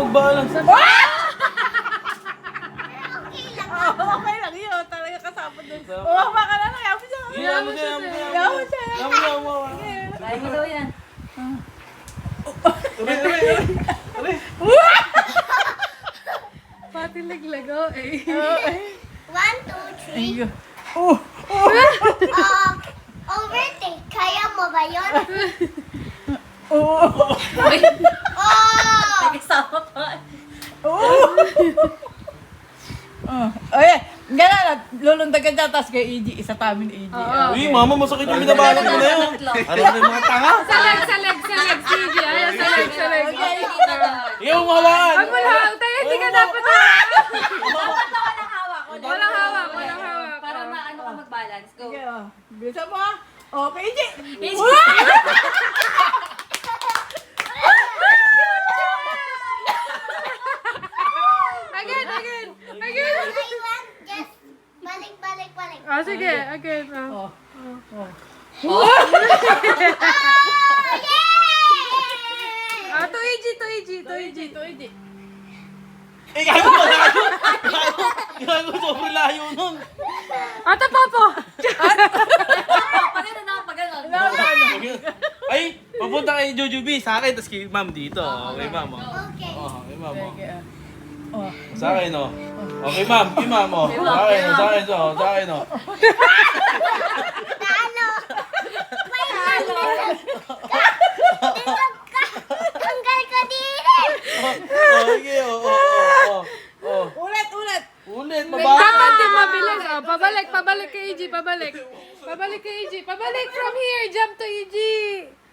mag-balance. Okay lang yun. Talaga kasama dun. Baka na lang. Yaman siya. Yaman siya. Yaman siya. Kaya mo daw yan. Pati naglago eh. 1, 2, 3. Overtake. Kaya mo ba yun? Oh! Nagkasama pa. Ayan. Gano'n na. Lulundagan dyan. Tapos kay EG. Isa tamin EG. Uy, mama, masakit yung binabalak mo na yun. Ano na yung mga tanga? Sa leg, sige. Ayaw, sa leg. Ikaw ang hawakan. Huwag mo lang, tayo, hindi ka dapat hawak. Dapat na walang hawak. Walang hawak. Para maano ka mag-balance. Go. Okay, bisa mo ha. Okay, EG. Again. Just balik. Sige, again. To EG. Eh, gago pa layo. Gago, sobrang layo nun. Ata, Papo. Pagano. Ay, papunta kay Jujubee sa akin, tapos kay ma'am dito. Okay, ma'am. Okay. Okay, ma'am. Oh. Sa akin, oh. Okay, ma'am. Kay ma'am, oh. Sa akin, oh. Sa akin, oh. Tanggal ka din! Okay, oh. Ulit. Ulit, Dapat mababa. din mabilis. Pabalik kay EG, pabalik. Pabalik from here. Jump to EG.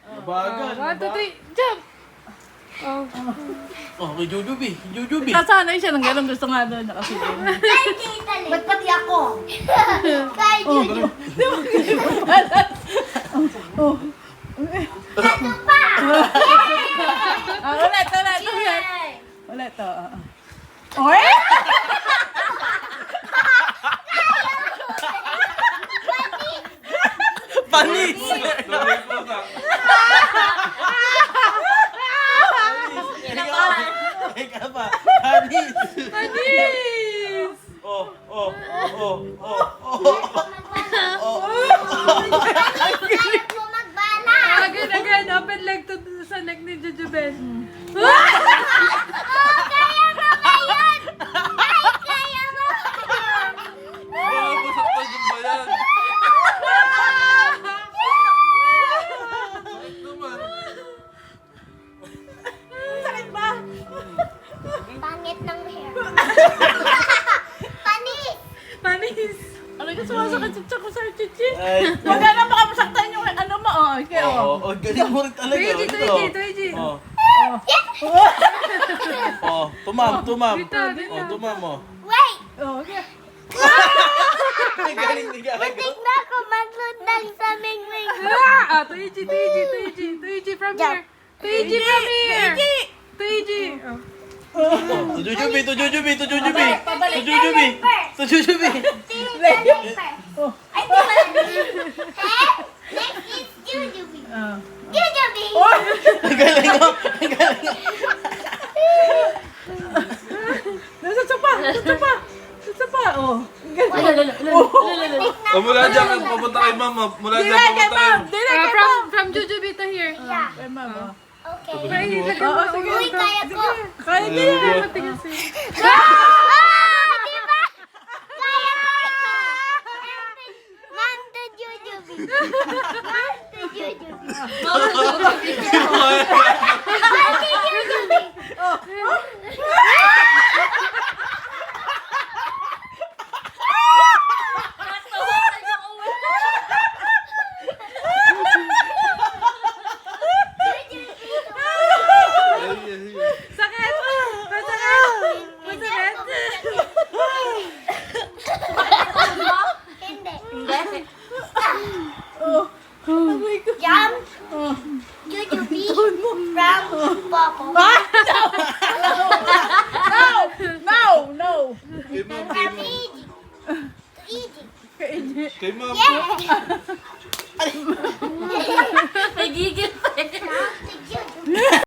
Mabagal. 1, 2, 3, jump. Oh, kay Jujubee. Kasanay siya ng gano'n. Gusto nga doon. Nakasili. Ba't pati ako? Kay Juju. Ulit. Oy! Panis! Ika pa. Panis! Panis! Oh. Kaya mo magbala. Again. Open leg to sa neck ni Jujubel. Kaya mo ngayon! Kaya mo! Masaktan yung bayan. Naman. Sakit ba? Pangit ng hair. Panis! Ano ka sumasakit sa tiyan ko sa chichi? Ay. Huwag ka na baka masaktan yung ano mo. Okay, Oh, galing mo rin talaga. To EG. Tumam. Dito. Tumam mo. Wait! Okay. Galing ni Gago. Tignan ako maglundang sa mingwing. To EG from here. To EG from here. To EG. To Jujubee. Pabalik. Ay, di ba? Next is Jujubee. Jujubee! Galing mo. Nasa pa. Oh. Mula dyan, papunta kay ma'am. Mula dyan, papunta kay From Jujubee to here. Yeah. Kay mama. Okay. Sige. Uy, kaya ko. Kaya niya yan. Matigas eh. Di ba? Kaya ko. Ma'am to Jujubee. Ma'am to Jujubee. Sakit! Hindi. Oh my God. Jump. Jujubee from Popo. Ah!